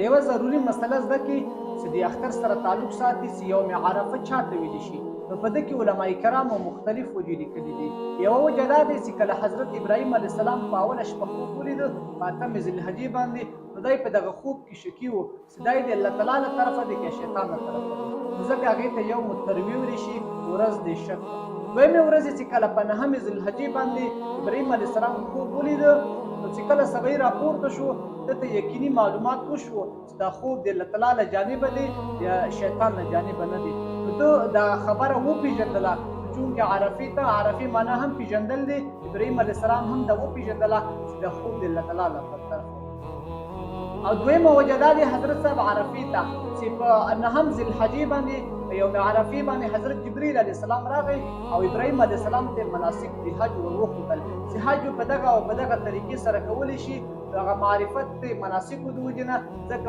یوه ضروري مسله زده کړي چې د اختر سره تعلق ساتي چې یوم عرفه چاته ویلی شي. نو په ده کې علما کرامو مختلف وجې لیکلي دي. یوه وجه دا دی چې کله حضرت ابراهیم علیه السلام په اوله شپه خوب ولیده په اتمې ذوالحجې باندې، نو دی په دغه خوب کې شکي و چې دی د الله تعالی له طرفه دی که شیطان له طرفه دی، نو ځکه هغې ته یوم الترویې ویلی شي، ورځ د شک. دویمې ورځې چې کله په نهمې ذوالحجې باندې ابراهیم علیه السلام خوب ولیده، نو چې کله سبی راپورته شو ده ته یقیني معلومات وشو چې دا خوب د الله تعالی له جانبه دی یا شیطان له جانبه نه دی. نو ده دا خبره وپېژندله، چونکې عرفې ته عرفې معنا هم پېژندل دی، ابراهیم علیه السلام هم دا وپېژندله چې دا خوب د الله تعالی له طرفه. او دویمه وجه دا دی حضرت صاحب عرفې ته چې په نهم ذوالحجې باندې په یوم عرفې باندې حضرت جبریل علیه السلام راغی او ابراهیم علیه السلام ته مناسک د حج ور وښودل چې حج په دغه طریقې سره کولی شي. هغه معرفت د مناسکو د وجې نه ځکه